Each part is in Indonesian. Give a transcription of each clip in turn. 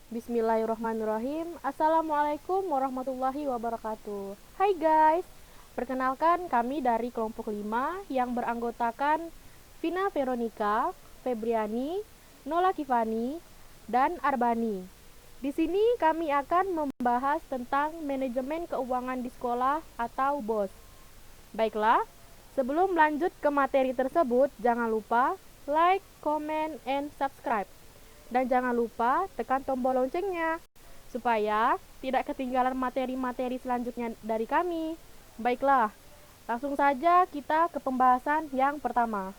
Bismillahirrahmanirrahim. Assalamualaikum warahmatullahi wabarakatuh. Hai guys, perkenalkan kami dari kelompok 5 yang beranggotakan Vina Veronica, Febriani, Nola Kifani, dan Arbani. Di sini kami akan membahas tentang manajemen keuangan di sekolah atau BOS. Baiklah, sebelum lanjut ke materi tersebut, jangan lupa like, comment, and subscribe. Dan jangan lupa tekan tombol loncengnya supaya tidak ketinggalan materi-materi selanjutnya dari kami. Baiklah, langsung saja kita ke pembahasan yang pertama.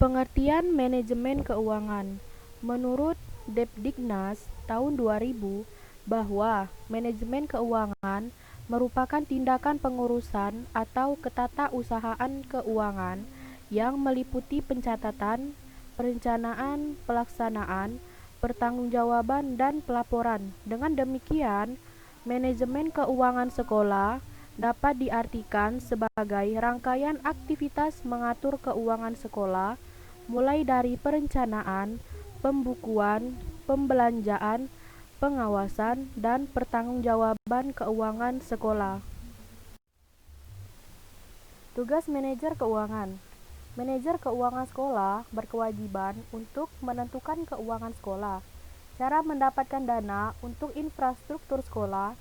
Pengertian manajemen keuangan. Menurut Depdiknas tahun 2000 bahwa manajemen keuangan merupakan tindakan pengurusan atau ketatausahaan keuangan yang meliputi pencatatan, perencanaan, pelaksanaan, pertanggungjawaban, dan pelaporan. Dengan demikian, manajemen keuangan sekolah dapat diartikan sebagai rangkaian aktivitas mengatur keuangan sekolah, mulai dari perencanaan, pembukuan, pembelanjaan, pengawasan, dan pertanggungjawaban keuangan sekolah. Tugas manajer keuangan. Manajer keuangan sekolah berkewajiban untuk menentukan keuangan sekolah, cara mendapatkan dana untuk infrastruktur sekolah,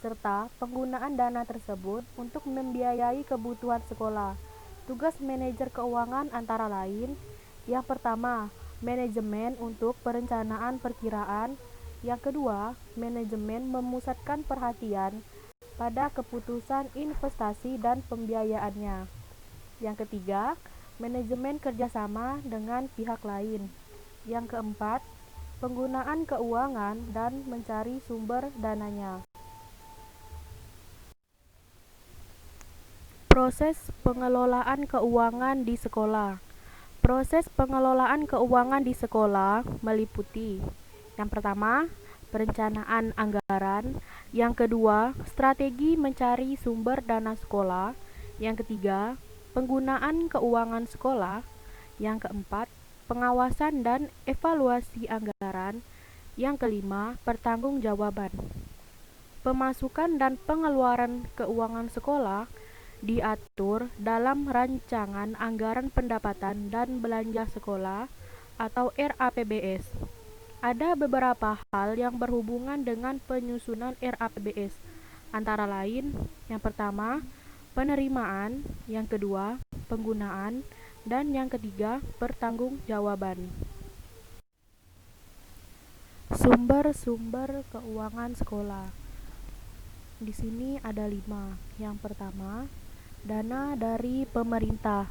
serta penggunaan dana tersebut untuk membiayai kebutuhan sekolah. Tugas manajer keuangan antara lain: yang pertama, manajemen untuk perencanaan perkiraan; yang kedua, manajemen memusatkan perhatian pada keputusan investasi dan pembiayaannya; yang ketiga, manajemen kerjasama dengan pihak lain; yang keempat, penggunaan keuangan dan mencari sumber dananya. Proses pengelolaan keuangan di sekolah. Proses pengelolaan keuangan di sekolah meliputi: yang pertama, perencanaan anggaran; yang kedua, strategi mencari sumber dana sekolah; yang ketiga, penggunaan keuangan sekolah; yang keempat, pengawasan dan evaluasi anggaran; yang kelima, pertanggungjawaban. Pemasukan dan pengeluaran keuangan sekolah diatur dalam Rancangan Anggaran Pendapatan dan Belanja Sekolah atau RAPBS. Ada beberapa hal yang berhubungan dengan penyusunan RAPBS, antara lain: yang pertama, penerimaan; yang kedua, penggunaan; dan yang ketiga, pertanggungjawaban. Sumber-sumber keuangan sekolah. Di sini ada 5. Yang pertama, dana dari pemerintah.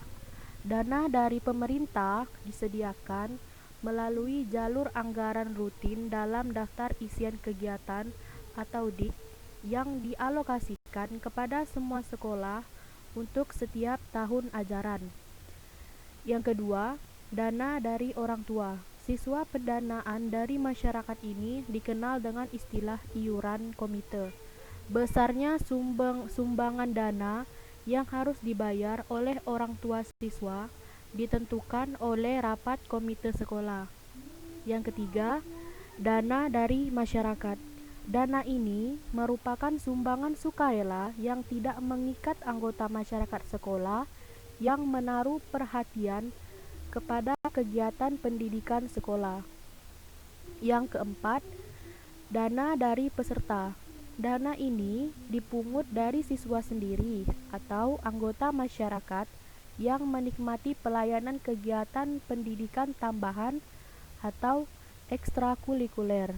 Dana dari pemerintah disediakan melalui jalur anggaran rutin dalam daftar isian kegiatan atau DIK yang dialokasikan kepada semua sekolah untuk setiap tahun ajaran. Yang kedua, dana dari orang tua. Siswa pendanaan dari masyarakat ini dikenal dengan istilah iuran komite. Besarnya sumbangan dana yang harus dibayar oleh orang tua siswa ditentukan oleh rapat komite sekolah. Yang ketiga, dana dari masyarakat. Dana ini merupakan sumbangan sukarela yang tidak mengikat anggota masyarakat sekolah yang menaruh perhatian kepada kegiatan pendidikan sekolah. Yang keempat, dana dari peserta. Dana ini dipungut dari siswa sendiri atau anggota masyarakat yang menikmati pelayanan kegiatan pendidikan tambahan atau ekstrakurikuler,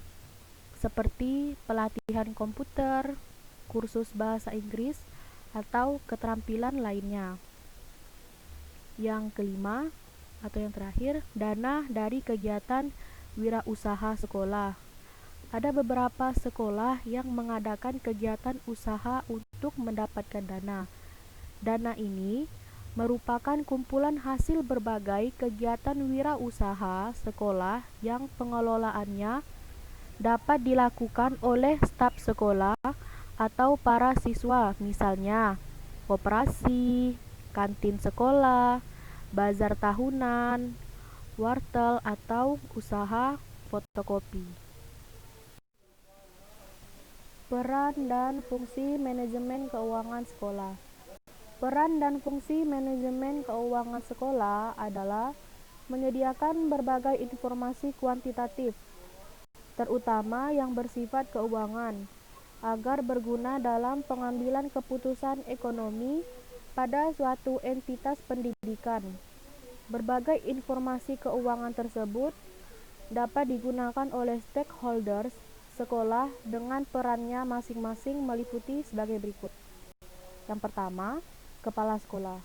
seperti pelatihan komputer, kursus bahasa Inggris, atau keterampilan lainnya. Yang kelima atau yang terakhir, dana dari kegiatan wirausaha sekolah. Ada beberapa sekolah yang mengadakan kegiatan usaha untuk mendapatkan dana. Dana ini merupakan kumpulan hasil berbagai kegiatan wirausaha sekolah yang pengelolaannya dapat dilakukan oleh staf sekolah atau para siswa, misalnya koperasi, kantin sekolah, bazar tahunan, wartel atau usaha fotokopi. Peran dan fungsi manajemen keuangan sekolah. Peran dan fungsi manajemen keuangan sekolah adalah menyediakan berbagai informasi kuantitatif, terutama yang bersifat keuangan, agar berguna dalam pengambilan keputusan ekonomi pada suatu entitas pendidikan. Berbagai informasi keuangan tersebut dapat digunakan oleh stakeholders sekolah dengan perannya masing-masing meliputi sebagai berikut. Yang pertama, kepala sekolah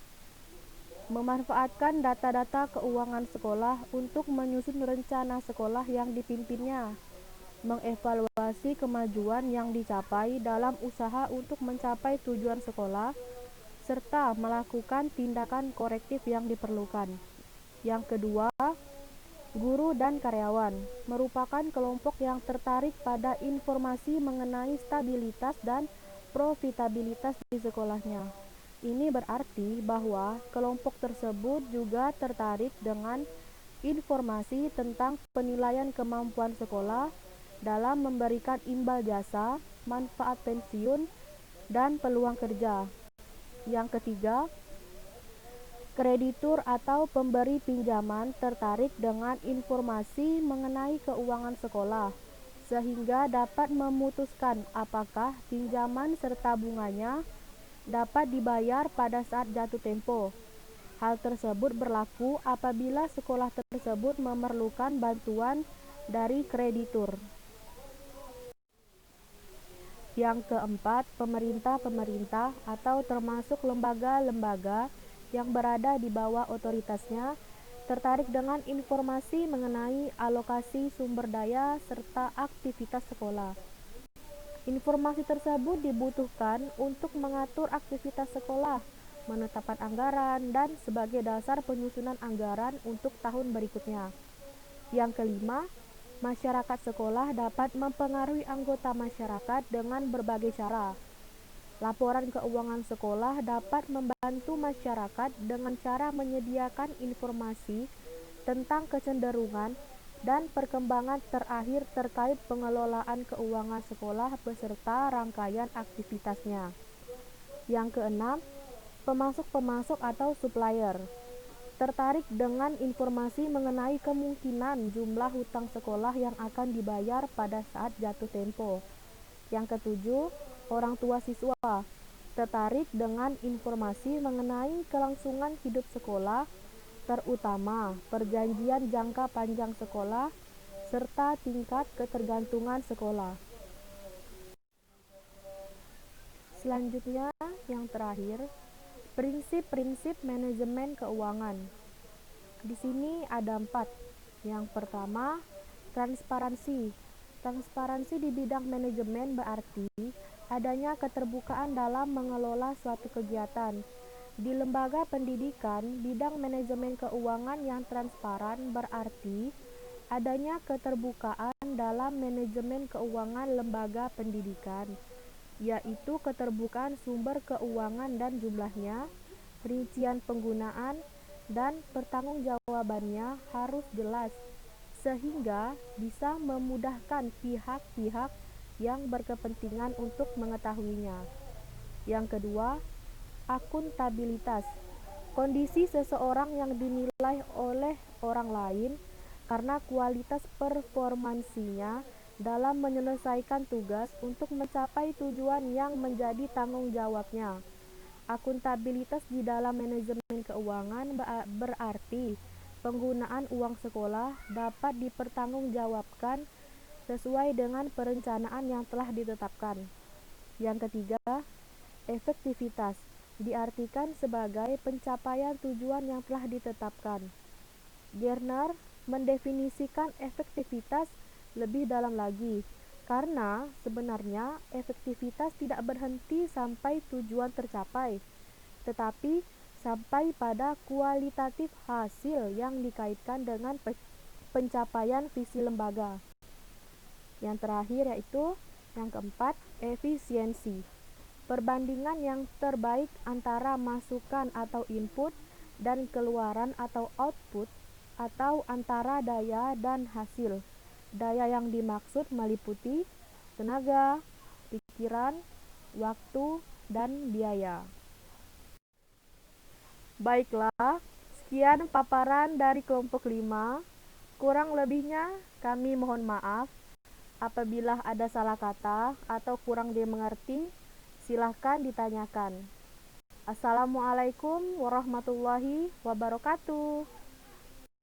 memanfaatkan data-data keuangan sekolah untuk menyusun rencana sekolah yang dipimpinnya, mengevaluasi kemajuan yang dicapai dalam usaha untuk mencapai tujuan sekolah, serta melakukan tindakan korektif yang diperlukan. Yang kedua, guru dan karyawan merupakan kelompok yang tertarik pada informasi mengenai stabilitas dan profitabilitas di sekolahnya. Ini berarti bahwa kelompok tersebut juga tertarik dengan informasi tentang penilaian kemampuan sekolah dalam memberikan imbal jasa, manfaat pensiun, dan peluang kerja. Yang ketiga, kreditur atau pemberi pinjaman tertarik dengan informasi mengenai keuangan sekolah, sehingga dapat memutuskan apakah pinjaman serta bunganya dapat dibayar pada saat jatuh tempo. Hal tersebut berlaku apabila sekolah tersebut memerlukan bantuan dari kreditur. Yang keempat, pemerintah atau termasuk lembaga-lembaga yang berada di bawah otoritasnya tertarik dengan informasi mengenai alokasi sumber daya serta aktivitas sekolah. Informasi tersebut dibutuhkan untuk mengatur aktivitas sekolah, menetapkan anggaran, dan sebagai dasar penyusunan anggaran untuk tahun berikutnya. Yang kelima, masyarakat sekolah dapat mempengaruhi anggota masyarakat dengan berbagai cara. Laporan keuangan sekolah dapat membantu masyarakat dengan cara menyediakan informasi tentang kecenderungan dan perkembangan terakhir terkait pengelolaan keuangan sekolah beserta rangkaian aktivitasnya. Yang keenam, pemasok-pemasok atau supplier tertarik dengan informasi mengenai kemungkinan jumlah hutang sekolah yang akan dibayar pada saat jatuh tempo. Yang ketujuh, orang tua siswa tertarik dengan informasi mengenai kelangsungan hidup sekolah, terutama perjanjian jangka panjang sekolah serta tingkat ketergantungan sekolah. Selanjutnya, yang terakhir, prinsip-prinsip manajemen keuangan. Di sini ada 4. Yang pertama, transparansi. Transparansi di bidang manajemen berarti adanya keterbukaan dalam mengelola suatu kegiatan. Di lembaga pendidikan, bidang manajemen keuangan yang transparan berarti adanya keterbukaan dalam manajemen keuangan lembaga pendidikan, yaitu keterbukaan sumber keuangan dan jumlahnya, rincian penggunaan, dan pertanggungjawabannya harus jelas, sehingga bisa memudahkan pihak-pihak yang berkepentingan untuk mengetahuinya. Yang kedua, akuntabilitas. Kondisi seseorang yang dinilai oleh orang lain karena kualitas performansinya dalam menyelesaikan tugas untuk mencapai tujuan yang menjadi tanggung jawabnya. Akuntabilitas di dalam manajemen keuangan berarti penggunaan uang sekolah dapat dipertanggungjawabkan sesuai dengan perencanaan yang telah ditetapkan. Yang ketiga, efektivitas diartikan sebagai pencapaian tujuan yang telah ditetapkan. Gerner mendefinisikan efektivitas lebih dalam lagi, karena sebenarnya efektivitas tidak berhenti sampai tujuan tercapai, tetapi sampai pada kualitatif hasil yang dikaitkan dengan pencapaian visi lembaga. Yang terakhir yaitu yang keempat, efisiensi. Perbandingan yang terbaik antara masukan atau input dan keluaran atau output, atau antara daya dan hasil. Daya yang dimaksud meliputi tenaga, pikiran, waktu, dan biaya. Baiklah, sekian paparan dari kelompok 5. Kurang lebihnya kami mohon maaf. Apabila ada salah kata atau kurang dimengerti, silahkan ditanyakan. Assalamualaikum warahmatullahi wabarakatuh.